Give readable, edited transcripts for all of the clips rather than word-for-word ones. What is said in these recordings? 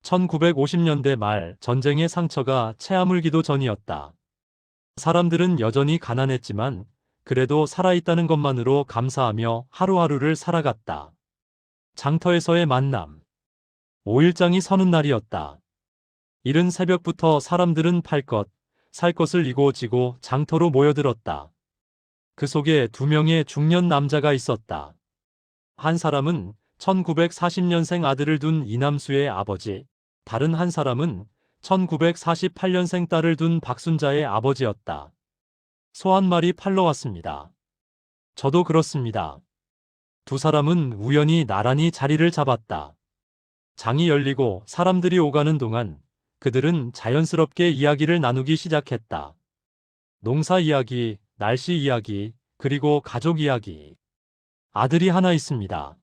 1950년대 말 전쟁의 상처가 채아물기도 전이었다. 사람들은 여전히 가난했지만 그래도 살아있다는 것만으로 감사하며 하루하루를 살아갔다. 장터에서의 만남. 5일장이 서는 날이었다. 이른 새벽부터 사람들은 팔 것, 살 것을 이고 지고 장터로 모여들었다. 그 속에 두 명의 중년 남자가 있었다. 한 사람은 1940년생 아들을 둔 이남수의 아버지, 다른 한 사람은 1948년생 딸을 둔 박순자의 아버지였다. 소 한 마리 팔러 왔습니다. 저도 그렇습니다. 두 사람은 우연히 나란히 자리를 잡았다. 장이 열리고 사람들이 오가는 동안 그들은 자연스럽게 이야기를 나누기 시작했다. 농사 이야기, 날씨 이야기, 그리고 가족 이야기. 아들이 하나 있습니다.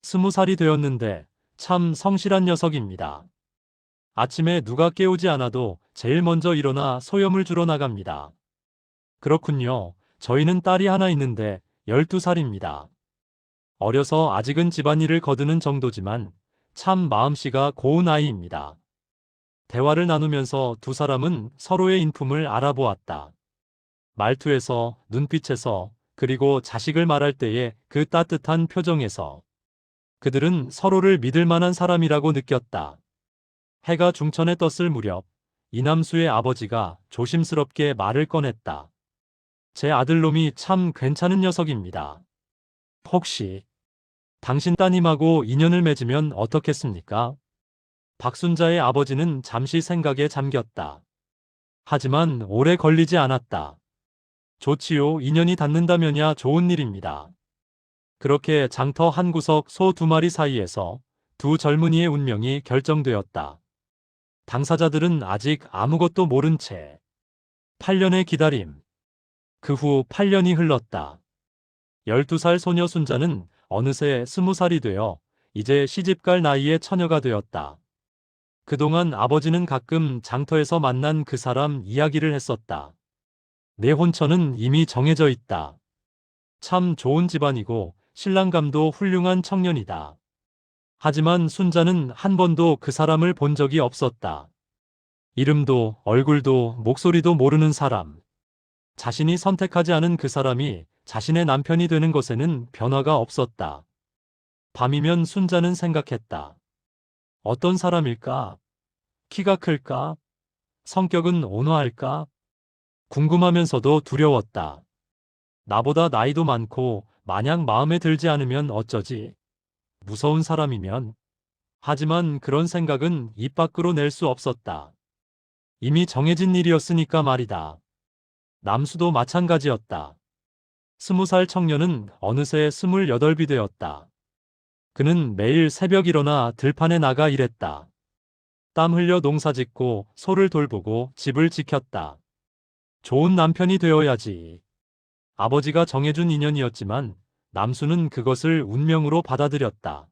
20살이 되었는데 참 성실한 녀석입니다. 아침에 누가 깨우지 않아도 제일 먼저 일어나 소염을 주러 나갑니다. 그렇군요. 저희는 딸이 하나 있는데 12살입니다. 어려서 아직은 집안일을 거두는 정도지만 참 마음씨가 고운 아이입니다. 대화를 나누면서 두 사람은 서로의 인품을 알아보았다. 말투에서, 눈빛에서, 그리고 자식을 말할 때의 그 따뜻한 표정에서 그들은 서로를 믿을 만한 사람이라고 느꼈다. 해가 중천에 떴을 무렵 이남수의 아버지가 조심스럽게 말을 꺼냈다. 제 아들놈이 참 괜찮은 녀석입니다. 혹시 당신 따님하고 인연을 맺으면 어떻겠습니까? 박순자의 아버지는 잠시 생각에 잠겼다. 하지만 오래 걸리지 않았다. 좋지요. 인연이 닿는다면야 좋은 일입니다. 그렇게 장터 한 구석 소 두 마리 사이에서 두 젊은이의 운명이 결정되었다. 당사자들은 아직 아무것도 모른 채 8년의 기다림. 그 후 8년이 흘렀다. 12살 소녀 순자는 어느새 20살이 되어 이제 시집갈 나이의 처녀가 되었다. 그동안 아버지는 가끔 장터에서 만난 그 사람 이야기를 했었다. 내 혼처는 이미 정해져 있다. 참 좋은 집안이고 신랑감도 훌륭한 청년이다. 하지만 순자는 한 번도 그 사람을 본 적이 없었다. 이름도 얼굴도 목소리도 모르는 사람. 자신이 선택하지 않은 그 사람이 자신의 남편이 되는 것에는 변화가 없었다. 밤이면 순자는 생각했다. 어떤 사람일까? 키가 클까? 성격은 온화할까? 궁금하면서도 두려웠다. 나보다 나이도 많고 마냥 마음에 들지 않으면 어쩌지? 무서운 사람이면? 하지만 그런 생각은 입 밖으로 낼 수 없었다. 이미 정해진 일이었으니까 말이다. 남수도 마찬가지였다. 20살 청년은 어느새 28이 되었다. 그는 매일 새벽 일어나 들판에 나가 일했다. 땀 흘려 농사 짓고 소를 돌보고 집을 지켰다. 좋은 남편이 되어야지. 아버지가 정해준 인연이었지만 남수는 그것을 운명으로 받아들였다.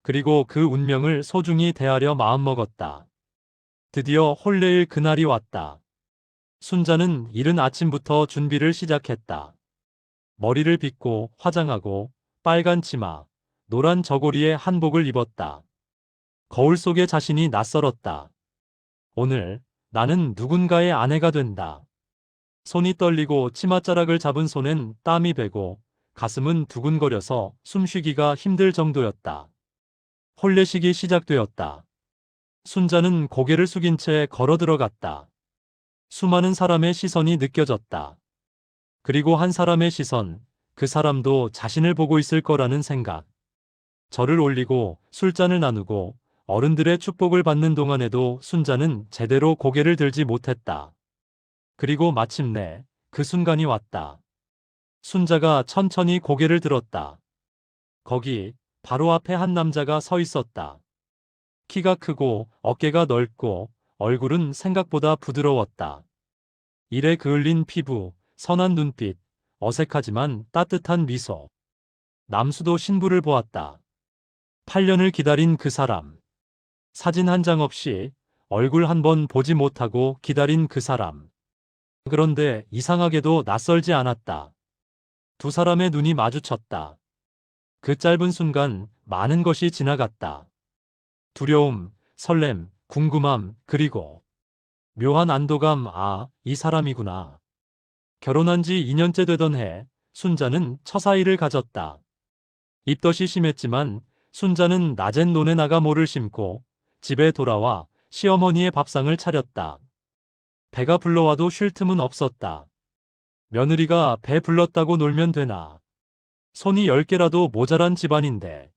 그리고 그 운명을 소중히 대하려 마음먹었다. 드디어 혼례일 그날이 왔다. 순자는 이른 아침부터 준비를 시작했다. 머리를 빗고 화장하고 빨간 치마, 노란 저고리에 한복을 입었다. 거울 속에 자신이 낯설었다. 오늘 나는 누군가의 아내가 된다. 손이 떨리고 치맛자락을 잡은 손엔 땀이 배고 가슴은 두근거려서 숨쉬기가 힘들 정도였다. 혼례식이 시작되었다. 순자는 고개를 숙인 채 걸어 들어갔다. 수많은 사람의 시선이 느껴졌다. 그리고 한 사람의 시선, 그 사람도 자신을 보고 있을 거라는 생각. 절을 올리고 술잔을 나누고 어른들의 축복을 받는 동안에도 순자는 제대로 고개를 들지 못했다. 그리고 마침내 그 순간이 왔다. 순자가 천천히 고개를 들었다. 거기 바로 앞에 한 남자가 서 있었다. 키가 크고 어깨가 넓고 얼굴은 생각보다 부드러웠다. 일에 그을린 피부, 선한 눈빛, 어색하지만 따뜻한 미소. 남수도 신부를 보았다. 8년을 기다린 그 사람. 사진 한 장 없이 얼굴 한 번 보지 못하고 기다린 그 사람. 그런데 이상하게도 낯설지 않았다. 두 사람의 눈이 마주쳤다. 그 짧은 순간 많은 것이 지나갔다. 두려움, 설렘, 궁금함, 그리고 묘한 안도감. 아, 이 사람이구나. 결혼한 지 2년째 되던 해, 순자는 처사이를 가졌다. 입덧이 심했지만 순자는 낮엔 논에 나가 모를 심고 집에 돌아와 시어머니의 밥상을 차렸다. 배가 불러와도 쉴 틈은 없었다. 며느리가 배 불렀다고 놀면 되나. 손이 10개라도 모자란 집안인데.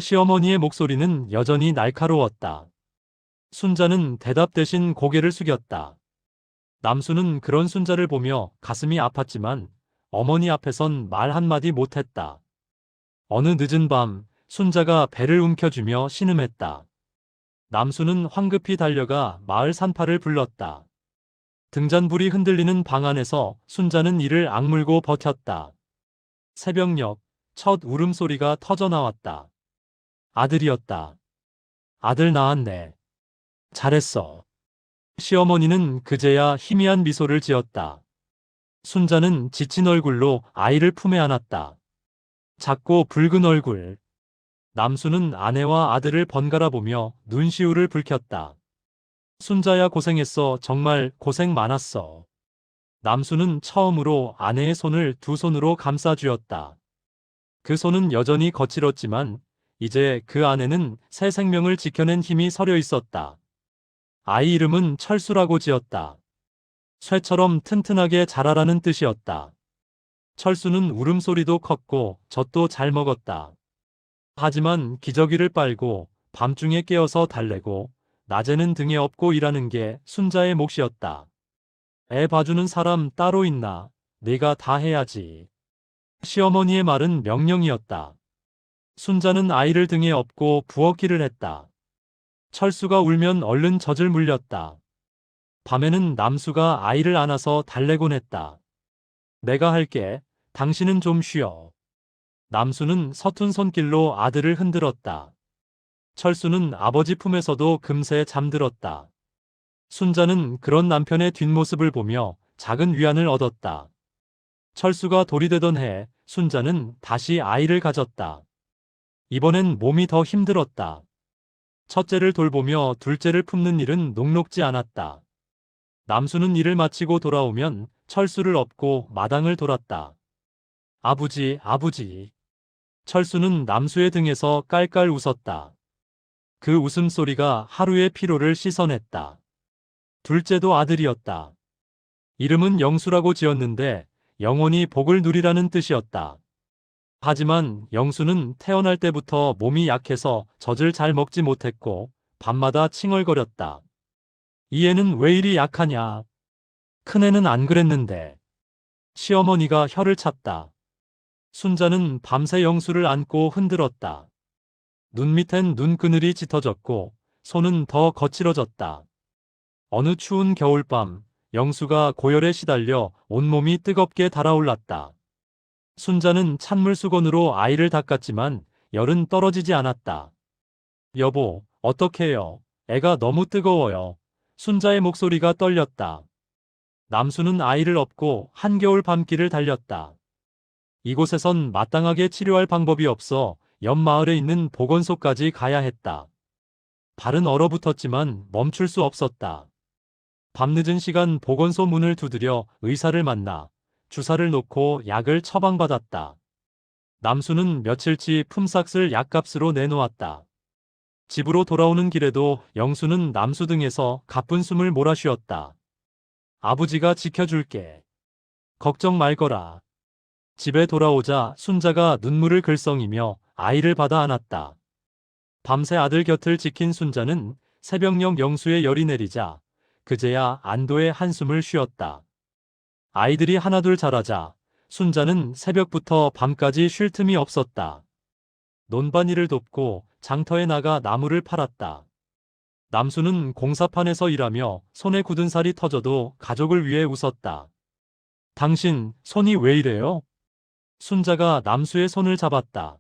시어머니의 목소리는 여전히 날카로웠다. 순자는 대답 대신 고개를 숙였다. 남수는 그런 순자를 보며 가슴이 아팠지만 어머니 앞에선 말 한마디 못했다. 어느 늦은 밤 순자가 배를 움켜쥐며 신음했다. 남수는 황급히 달려가 마을 산파를 불렀다. 등잔불이 흔들리는 방 안에서 순자는 이를 악물고 버텼다. 새벽녘 첫 울음소리가 터져나왔다. 아들이었다. 아들 낳았네. 잘했어. 시어머니는 그제야 희미한 미소를 지었다. 순자는 지친 얼굴로 아이를 품에 안았다. 작고 붉은 얼굴. 남수는 아내와 아들을 번갈아 보며 눈시울을 붉혔다. 순자야 고생했어. 정말 고생 많았어. 남수는 처음으로 아내의 손을 두 손으로 감싸 쥐었다. 그 손은 여전히 거칠었지만 이제 그 안에는 새 생명을 지켜낸 힘이 서려 있었다. 아이 이름은 철수라고 지었다. 쇠처럼 튼튼하게 자라라는 뜻이었다. 철수는 울음소리도 컸고 젖도 잘 먹었다. 하지만 기저귀를 빨고 밤중에 깨어서 달래고 낮에는 등에 업고 일하는 게 순자의 몫이었다. 애 봐주는 사람 따로 있나? 내가 다 해야지. 시어머니의 말은 명령이었다. 순자는 아이를 등에 업고 부엌일을 했다. 철수가 울면 얼른 젖을 물렸다. 밤에는 남수가 아이를 안아서 달래곤 했다. 내가 할게. 당신은 좀 쉬어. 남수는 서툰 손길로 아들을 흔들었다. 철수는 아버지 품에서도 금세 잠들었다. 순자는 그런 남편의 뒷모습을 보며 작은 위안을 얻었다. 철수가 돌이 되던 해 순자는 다시 아이를 가졌다. 이번엔 몸이 더 힘들었다. 첫째를 돌보며 둘째를 품는 일은 녹록지 않았다. 남수는 일을 마치고 돌아오면 철수를 업고 마당을 돌았다. 아버지, 아버지. 철수는 남수의 등에서 깔깔 웃었다. 그 웃음소리가 하루의 피로를 씻어냈다. 둘째도 아들이었다. 이름은 영수라고 지었는데 영원히 복을 누리라는 뜻이었다. 하지만 영수는 태어날 때부터 몸이 약해서 젖을 잘 먹지 못했고 밤마다 칭얼거렸다. 이 애는 왜 이리 약하냐? 큰애는 안 그랬는데. 시어머니가 혀를 찼다. 순자는 밤새 영수를 안고 흔들었다. 눈 밑엔 눈그늘이 짙어졌고 손은 더 거칠어졌다. 어느 추운 겨울밤 영수가 고열에 시달려 온몸이 뜨겁게 달아올랐다. 순자는 찬물 수건으로 아이를 닦았지만 열은 떨어지지 않았다. 여보, 어떡해요? 애가 너무 뜨거워요. 순자의 목소리가 떨렸다. 남수는 아이를 업고 한겨울 밤길을 달렸다. 이곳에선 마땅하게 치료할 방법이 없어 옆 마을에 있는 보건소까지 가야 했다. 발은 얼어붙었지만 멈출 수 없었다. 밤늦은 시간 보건소 문을 두드려 의사를 만나 주사를 놓고 약을 처방받았다. 남수는 며칠치 품삯을 약값으로 내놓았다. 집으로 돌아오는 길에도 영수는 남수 등에서 가쁜 숨을 몰아쉬었다. 아버지가 지켜줄게. 걱정 말거라. 집에 돌아오자 순자가 눈물을 글썽이며 아이를 받아 안았다. 밤새 아들 곁을 지킨 순자는 새벽녘 영수의 열이 내리자 그제야 안도의 한숨을 쉬었다. 아이들이 하나둘 자라자 순자는 새벽부터 밤까지 쉴 틈이 없었다. 논밭일을 돕고 장터에 나가 나무를 팔았다. 남수는 공사판에서 일하며 손에 굳은 살이 터져도 가족을 위해 웃었다. 당신 손이 왜 이래요? 순자가 남수의 손을 잡았다.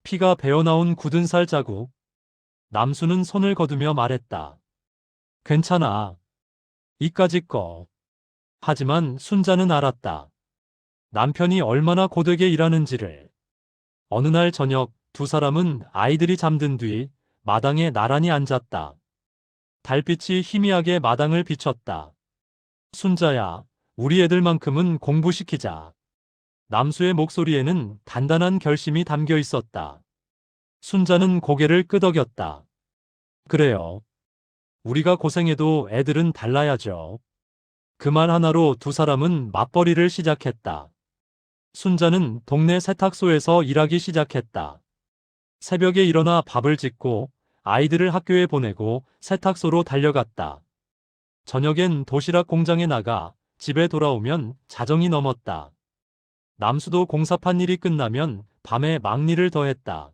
피가 배어나온 굳은 살 자국. 남수는 손을 거두며 말했다. 괜찮아. 이까짓 거. 하지만 순자는 알았다. 남편이 얼마나 고되게 일하는지를. 어느 날 저녁 두 사람은 아이들이 잠든 뒤 마당에 나란히 앉았다. 달빛이 희미하게 마당을 비췄다. 순자야, 우리 애들만큼은 공부시키자. 남수의 목소리에는 단단한 결심이 담겨 있었다. 순자는 고개를 끄덕였다. 그래요. 우리가 고생해도 애들은 달라야죠. 그 말 하나로 두 사람은 맞벌이를 시작했다. 순자는 동네 세탁소에서 일하기 시작했다. 새벽에 일어나 밥을 짓고 아이들을 학교에 보내고 세탁소로 달려갔다. 저녁엔 도시락 공장에 나가 집에 돌아오면 자정이 넘었다. 남수도 공사판 일이 끝나면 밤에 막일을 더했다.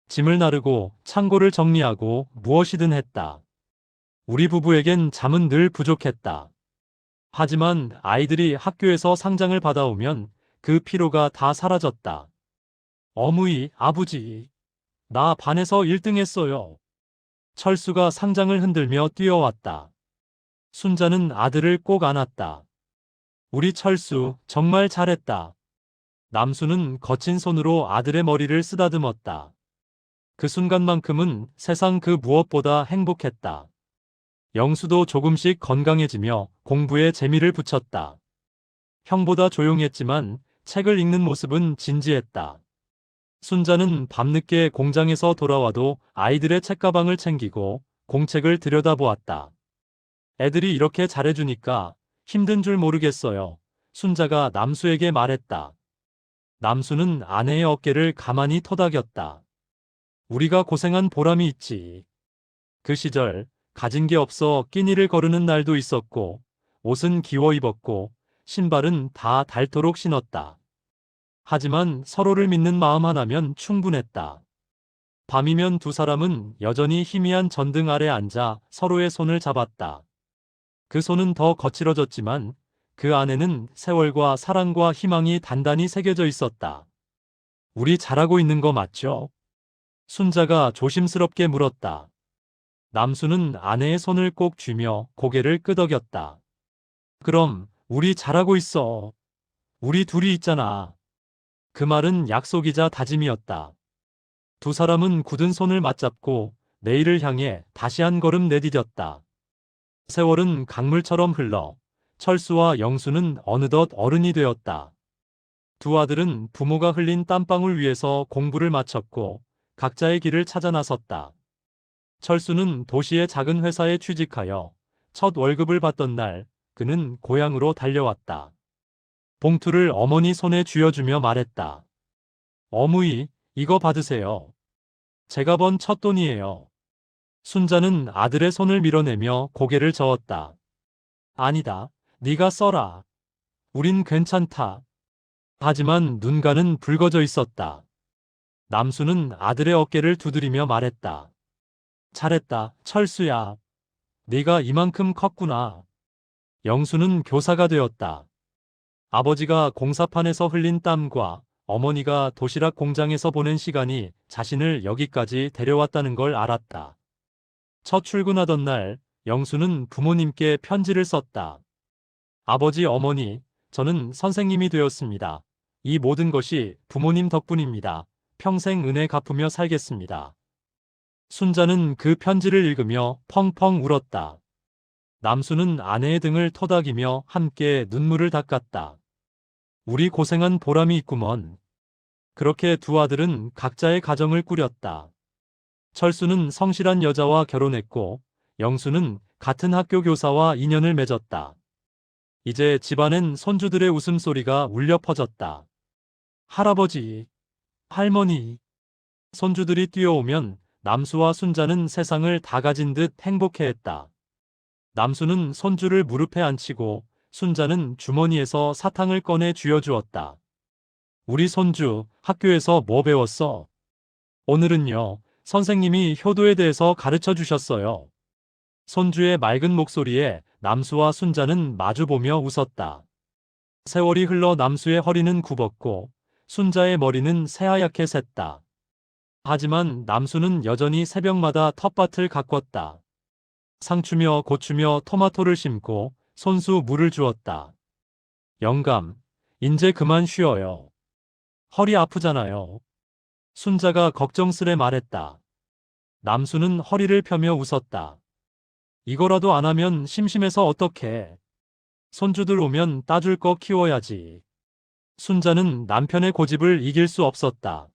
짐을 나르고 창고를 정리하고 무엇이든 했다. 우리 부부에겐 잠은 늘 부족했다. 하지만 아이들이 학교에서 상장을 받아오면 그 피로가 다 사라졌다. 어머니, 아버지, 나 반에서 1등 했어요. 철수가 상장을 흔들며 뛰어왔다. 순자는 아들을 꼭 안았다. 우리 철수, 정말 잘했다. 남수는 거친 손으로 아들의 머리를 쓰다듬었다. 그 순간만큼은 세상 그 무엇보다 행복했다. 영수도 조금씩 건강해지며 공부에 재미를 붙였다. 형보다 조용했지만 책을 읽는 모습은 진지했다. 순자는 밤늦게 공장에서 돌아와도 아이들의 책가방을 챙기고 공책을 들여다보았다. 애들이 이렇게 잘해주니까 힘든 줄 모르겠어요. 순자가 남수에게 말했다. 남수는 아내의 어깨를 가만히 토닥였다. 우리가 고생한 보람이 있지. 그 시절 가진 게 없어 끼니를 거르는 날도 있었고 옷은 기워 입었고 신발은 다 닳도록 신었다. 하지만 서로를 믿는 마음 하나면 충분했다. 밤이면 두 사람은 여전히 희미한 전등 아래 앉아 서로의 손을 잡았다. 그 손은 더 거칠어졌지만 그 안에는 세월과 사랑과 희망이 단단히 새겨져 있었다. 우리 잘하고 있는 거 맞죠? 순자가 조심스럽게 물었다. 남수는 아내의 손을 꼭 쥐며 고개를 끄덕였다. 그럼 우리 잘하고 있어. 우리 둘이 있잖아. 그 말은 약속이자 다짐이었다. 두 사람은 굳은 손을 맞잡고 내일을 향해 다시 한 걸음 내디뎠다. 세월은 강물처럼 흘러 철수와 영수는 어느덧 어른이 되었다. 두 아들은 부모가 흘린 땀방울 위에서 공부를 마쳤고 각자의 길을 찾아 나섰다. 철수는 도시의 작은 회사에 취직하여 첫 월급을 받던 날 그는 고향으로 달려왔다. 봉투를 어머니 손에 쥐어주며 말했다. 어머니, 이거 받으세요. 제가 번 첫 돈이에요. 순자는 아들의 손을 밀어내며 고개를 저었다. 아니다, 네가 써라. 우린 괜찮다. 하지만 눈가는 붉어져 있었다. 남수는 아들의 어깨를 두드리며 말했다. 잘했다, 철수야. 네가 이만큼 컸구나. 영수는 교사가 되었다. 아버지가 공사판에서 흘린 땀과 어머니가 도시락 공장에서 보낸 시간이 자신을 여기까지 데려왔다는 걸 알았다. 첫 출근하던 날, 영수는 부모님께 편지를 썼다. 아버지, 어머니, 저는 선생님이 되었습니다. 이 모든 것이 부모님 덕분입니다. 평생 은혜 갚으며 살겠습니다. 순자는 그 편지를 읽으며 펑펑 울었다. 남수는 아내의 등을 토닥이며 함께 눈물을 닦았다. 우리 고생한 보람이 있구먼. 그렇게 두 아들은 각자의 가정을 꾸렸다. 철수는 성실한 여자와 결혼했고 영수는 같은 학교 교사와 인연을 맺었다. 이제 집안엔 손주들의 웃음소리가 울려 퍼졌다. 할아버지, 할머니, 손주들이 뛰어오면 남수와 순자는 세상을 다 가진 듯 행복해했다. 남수는 손주를 무릎에 앉히고 순자는 주머니에서 사탕을 꺼내 쥐어주었다. 우리 손주, 학교에서 뭐 배웠어? 오늘은요, 선생님이 효도에 대해서 가르쳐 주셨어요. 손주의 맑은 목소리에 남수와 순자는 마주보며 웃었다. 세월이 흘러 남수의 허리는 굽었고 순자의 머리는 새하얗게 샜다. 하지만 남수는 여전히 새벽마다 텃밭을 가꿨다. 상추며 고추며 토마토를 심고 손수 물을 주었다. 영감, 인제 그만 쉬어요. 허리 아프잖아요. 순자가 걱정스레 말했다. 남수는 허리를 펴며 웃었다. 이거라도 안 하면 심심해서 어떡해. 손주들 오면 따줄 거 키워야지. 순자는 남편의 고집을 이길 수 없었다.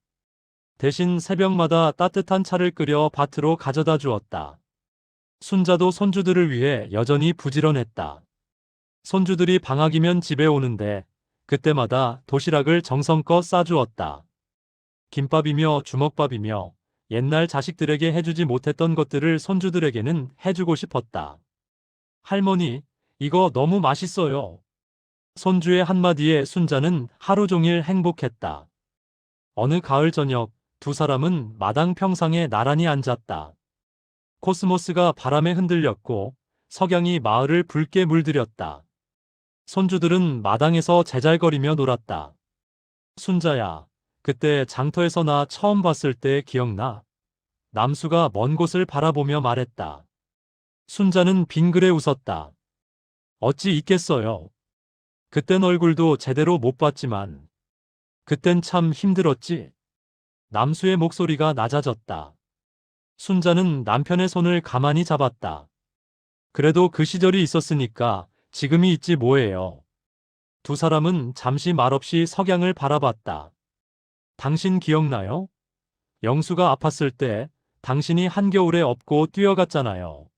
대신 새벽마다 따뜻한 차를 끓여 밭으로 가져다 주었다. 순자도 손주들을 위해 여전히 부지런했다. 손주들이 방학이면 집에 오는데 그때마다 도시락을 정성껏 싸주었다. 김밥이며 주먹밥이며 옛날 자식들에게 해주지 못했던 것들을 손주들에게는 해주고 싶었다. 할머니, 이거 너무 맛있어요. 손주의 한마디에 순자는 하루 종일 행복했다. 어느 가을 저녁, 두 사람은 마당 평상에 나란히 앉았다. 코스모스가 바람에 흔들렸고 석양이 마을을 붉게 물들였다. 손주들은 마당에서 제잘거리며 놀았다. 순자야, 그때 장터에서 나 처음 봤을 때 기억나? 남수가 먼 곳을 바라보며 말했다. 순자는 빙그레 웃었다. 어찌 있겠어요. 그땐 얼굴도 제대로 못 봤지만 그땐 참 힘들었지. 남수의 목소리가 낮아졌다. 순자는 남편의 손을 가만히 잡았다. 그래도 그 시절이 있었으니까 지금이 있지 뭐예요. 두 사람은 잠시 말없이 석양을 바라봤다. 당신 기억나요? 영수가 아팠을 때 당신이 한겨울에 업고 뛰어갔잖아요.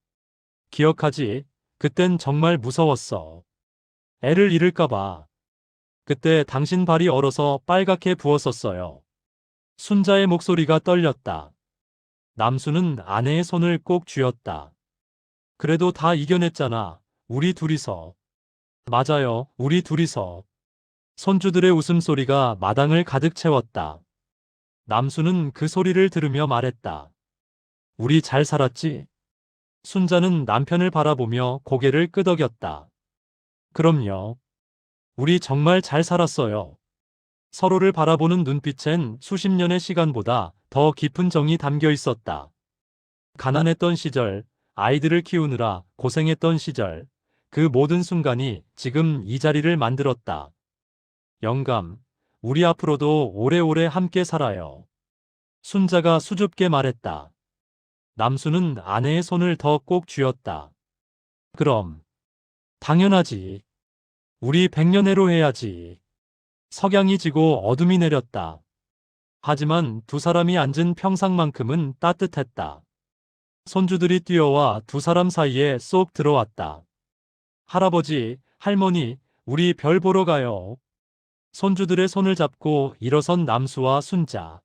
기억하지? 그땐 정말 무서웠어. 애를 잃을까봐. 그때 당신 발이 얼어서 빨갛게 부었었어요. 순자의 목소리가 떨렸다. 남수는 아내의 손을 꼭 쥐었다. 그래도 다 이겨냈잖아. 우리 둘이서. 맞아요, 우리 둘이서. 손주들의 웃음소리가 마당을 가득 채웠다. 남수는 그 소리를 들으며 말했다. 우리 잘 살았지? 순자는 남편을 바라보며 고개를 끄덕였다. 그럼요. 우리 정말 잘 살았어요. 서로를 바라보는 눈빛엔 수십 년의 시간보다 더 깊은 정이 담겨 있었다. 가난했던 시절, 아이들을 키우느라 고생했던 시절, 그 모든 순간이 지금 이 자리를 만들었다. 영감, 우리 앞으로도 오래오래 함께 살아요. 순자가 수줍게 말했다. 남수는 아내의 손을 더 꼭 쥐었다. 그럼. 당연하지. 우리 백년해로 해야지. 석양이 지고 어둠이 내렸다. 하지만 두 사람이 앉은 평상만큼은 따뜻했다. 손주들이 뛰어와 두 사람 사이에 쏙 들어왔다. 할아버지, 할머니, 우리 별 보러 가요. 손주들의 손을 잡고 일어선 남수와 순자.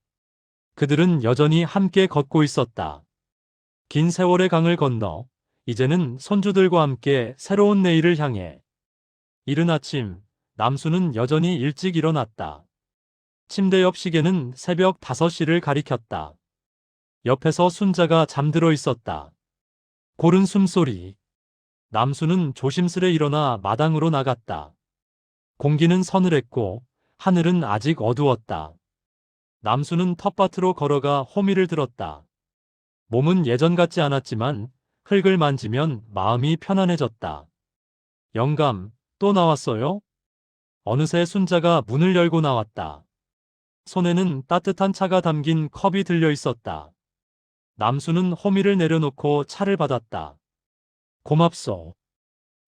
그들은 여전히 함께 걷고 있었다. 긴 세월의 강을 건너 이제는 손주들과 함께 새로운 내일을 향해. 이른 아침, 남수는 여전히 일찍 일어났다. 침대 옆 시계는 새벽 5시를 가리켰다. 옆에서 순자가 잠들어 있었다. 고른 숨소리. 남수는 조심스레 일어나 마당으로 나갔다. 공기는 서늘했고 하늘은 아직 어두웠다. 남수는 텃밭으로 걸어가 호미를 들었다. 몸은 예전 같지 않았지만 흙을 만지면 마음이 편안해졌다. 영감, 또 나왔어요? 어느새 순자가 문을 열고 나왔다. 손에는 따뜻한 차가 담긴 컵이 들려 있었다. 남수는 호미를 내려놓고 차를 받았다. 고맙소.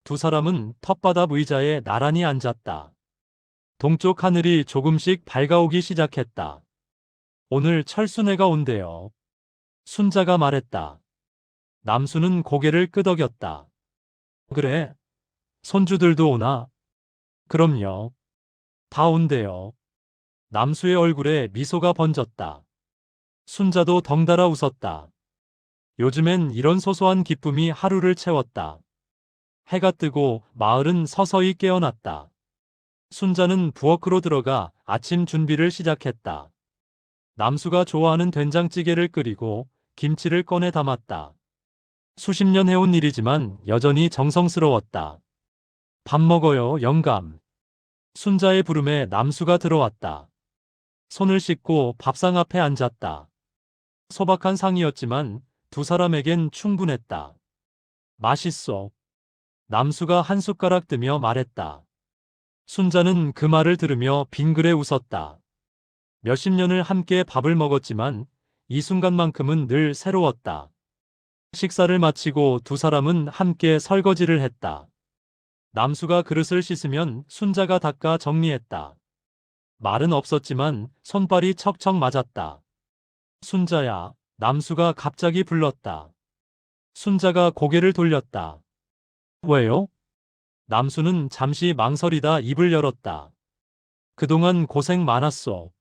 두 사람은 텃바닥 의자에 나란히 앉았다. 동쪽 하늘이 조금씩 밝아오기 시작했다. 오늘 철수네가 온대요. 순자가 말했다. 남수는 고개를 끄덕였다. 그래? 손주들도 오나? 그럼요. 다 온대요. 남수의 얼굴에 미소가 번졌다. 순자도 덩달아 웃었다. 요즘엔 이런 소소한 기쁨이 하루를 채웠다. 해가 뜨고 마을은 서서히 깨어났다. 순자는 부엌으로 들어가 아침 준비를 시작했다. 남수가 좋아하는 된장찌개를 끓이고 김치를 꺼내 담았다. 수십 년 해온 일이지만 여전히 정성스러웠다. 밥 먹어요, 영감. 순자의 부름에 남수가 들어왔다. 손을 씻고 밥상 앞에 앉았다. 소박한 상이었지만 두 사람에겐 충분했다. 맛있어. 남수가 한 숟가락 뜨며 말했다. 순자는 그 말을 들으며 빙그레 웃었다. 몇십 년을 함께 밥을 먹었지만 이 순간만큼은 늘 새로웠다. 식사를 마치고 두 사람은 함께 설거지를 했다. 남수가 그릇을 씻으면 순자가 닦아 정리했다. 말은 없었지만 손발이 척척 맞았다. 순자야, 남수가 갑자기 불렀다. 순자가 고개를 돌렸다. 왜요? 남수는 잠시 망설이다 입을 열었다. 그동안 고생 많았소.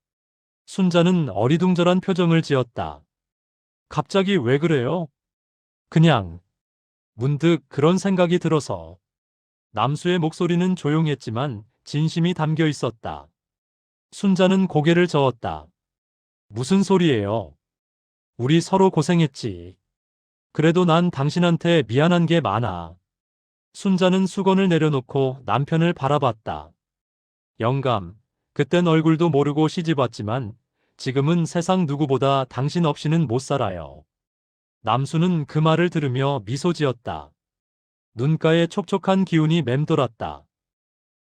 순자는 어리둥절한 표정을 지었다. 갑자기 왜 그래요? 그냥 문득 그런 생각이 들어서. 남수의 목소리는 조용했지만 진심이 담겨 있었다. 순자는 고개를 저었다. 무슨 소리예요? 우리 서로 고생했지. 그래도 난 당신한테 미안한 게 많아. 순자는 수건을 내려놓고 남편을 바라봤다. 영감, 그땐 얼굴도 모르고 시집왔지만 지금은 세상 누구보다 당신 없이는 못 살아요. 남수는 그 말을 들으며 미소 지었다. 눈가에 촉촉한 기운이 맴돌았다.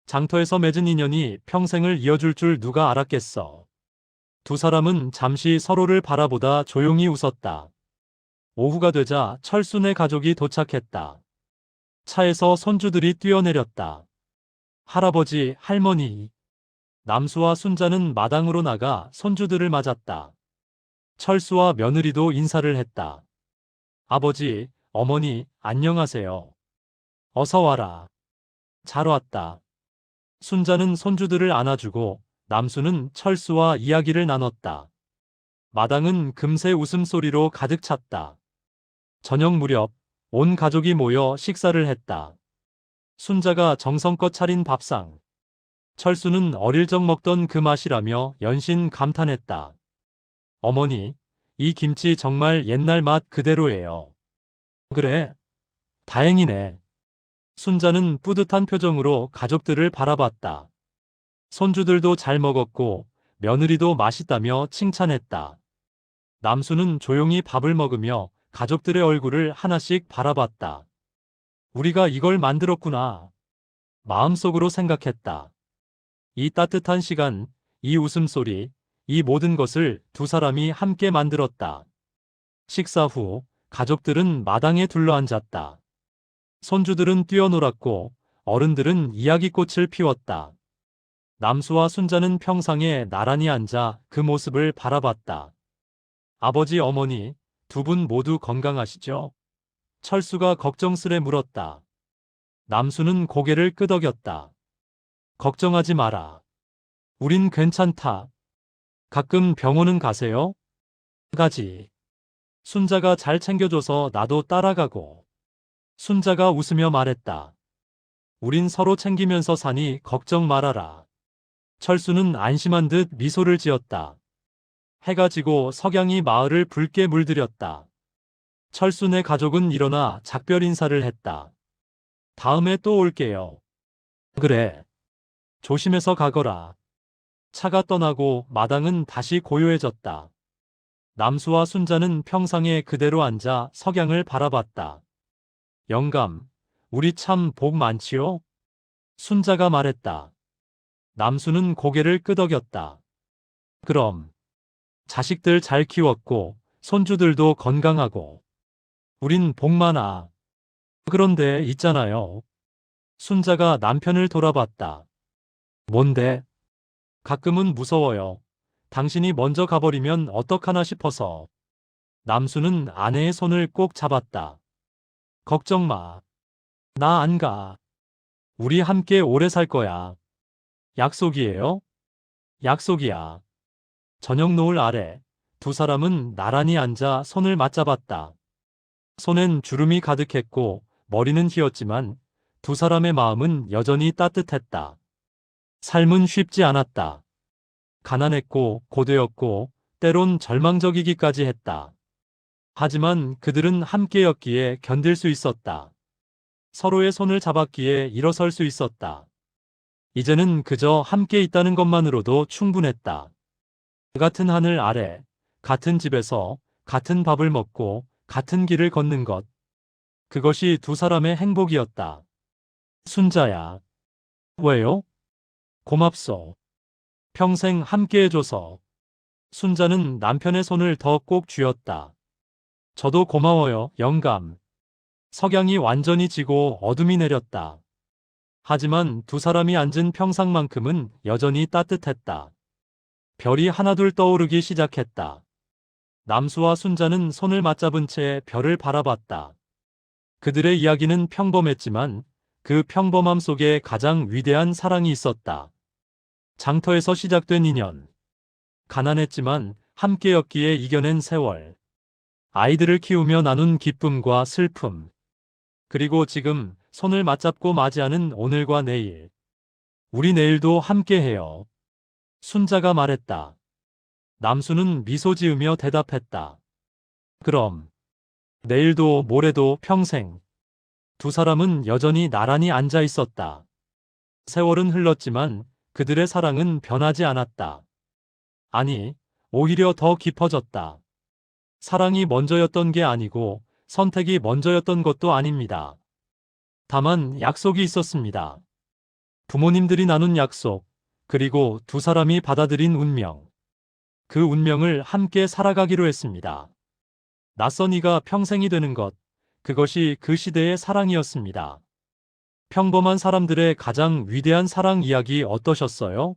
장터에서 맺은 인연이 평생을 이어줄 줄 누가 알았겠어. 두 사람은 잠시 서로를 바라보다 조용히 웃었다. 오후가 되자 철순의 가족이 도착했다. 차에서 손주들이 뛰어내렸다. 할아버지, 할머니. 남수와 순자는 마당으로 나가 손주들을 맞았다. 철수와 며느리도 인사를 했다. 아버지, 어머니, 안녕하세요. 어서 와라. 잘 왔다. 순자는 손주들을 안아주고 남수는 철수와 이야기를 나눴다. 마당은 금세 웃음소리로 가득 찼다. 저녁 무렵 온 가족이 모여 식사를 했다. 순자가 정성껏 차린 밥상. 철수는 어릴 적 먹던 그 맛이라며 연신 감탄했다. 어머니, 이 김치 정말 옛날 맛 그대로예요. 그래, 다행이네. 순자는 뿌듯한 표정으로 가족들을 바라봤다. 손주들도 잘 먹었고 며느리도 맛있다며 칭찬했다. 남수는 조용히 밥을 먹으며 가족들의 얼굴을 하나씩 바라봤다. 우리가 이걸 만들었구나. 마음속으로 생각했다. 이 따뜻한 시간, 이 웃음소리, 이 모든 것을 두 사람이 함께 만들었다. 식사 후 가족들은 마당에 둘러앉았다. 손주들은 뛰어놀았고 어른들은 이야기꽃을 피웠다. 남수와 순자는 평상에 나란히 앉아 그 모습을 바라봤다. 아버지, 어머니, 두 분 모두 건강하시죠? 철수가 걱정스레 물었다. 남수는 고개를 끄덕였다. 걱정하지 마라. 우린 괜찮다. 가끔 병원은 가세요? 가지. 순자가 잘 챙겨줘서 나도 따라가고. 순자가 웃으며 말했다. 우린 서로 챙기면서 사니 걱정 말아라. 철수는 안심한 듯 미소를 지었다. 해가 지고 석양이 마을을 붉게 물들였다. 철수네 가족은 일어나 작별 인사를 했다. 다음에 또 올게요. 그래. 조심해서 가거라. 차가 떠나고 마당은 다시 고요해졌다. 남수와 순자는 평상에 그대로 앉아 석양을 바라봤다. 영감, 우리 참 복 많지요? 순자가 말했다. 남수는 고개를 끄덕였다. 그럼. 자식들 잘 키웠고 손주들도 건강하고. 우린 복 많아. 그런데 있잖아요. 순자가 남편을 돌아봤다. 뭔데? 가끔은 무서워요. 당신이 먼저 가버리면 어떡하나 싶어서. 남수는 아내의 손을 꼭 잡았다. 걱정 마. 나 안 가. 우리 함께 오래 살 거야. 약속이에요? 약속이야. 저녁 노을 아래 두 사람은 나란히 앉아 손을 맞잡았다. 손엔 주름이 가득했고 머리는 휘었지만 두 사람의 마음은 여전히 따뜻했다. 삶은 쉽지 않았다. 가난했고 고되었고 때론 절망적이기까지 했다. 하지만 그들은 함께였기에 견딜 수 있었다. 서로의 손을 잡았기에 일어설 수 있었다. 이제는 그저 함께 있다는 것만으로도 충분했다. 같은 하늘 아래, 같은 집에서, 같은 밥을 먹고, 같은 길을 걷는 것. 그것이 두 사람의 행복이었다. 순자야. 왜요? 고맙소. 평생 함께 해줘서. 순자는 남편의 손을 더 꼭 쥐었다. 저도 고마워요, 영감. 석양이 완전히 지고 어둠이 내렸다. 하지만 두 사람이 앉은 평상만큼은 여전히 따뜻했다. 별이 하나둘 떠오르기 시작했다. 남수와 순자는 손을 맞잡은 채 별을 바라봤다. 그들의 이야기는 평범했지만 그 평범함 속에 가장 위대한 사랑이 있었다. 장터에서 시작된 인연. 가난했지만 함께였기에 이겨낸 세월. 아이들을 키우며 나눈 기쁨과 슬픔. 그리고 지금 손을 맞잡고 맞이하는 오늘과 내일. 우리 내일도 함께해요. 순자가 말했다. 남수는 미소 지으며 대답했다. 그럼. 내일도 모레도 평생. 두 사람은 여전히 나란히 앉아 있었다. 세월은 흘렀지만 그들의 사랑은 변하지 않았다. 아니, 오히려 더 깊어졌다. 사랑이 먼저였던 게 아니고 선택이 먼저였던 것도 아닙니다. 다만 약속이 있었습니다. 부모님들이 나눈 약속, 그리고 두 사람이 받아들인 운명. 그 운명을 함께 살아가기로 했습니다. 낯선 이가 평생이 되는 것, 그것이 그 시대의 사랑이었습니다. 평범한 사람들의 가장 위대한 사랑 이야기 어떠셨어요?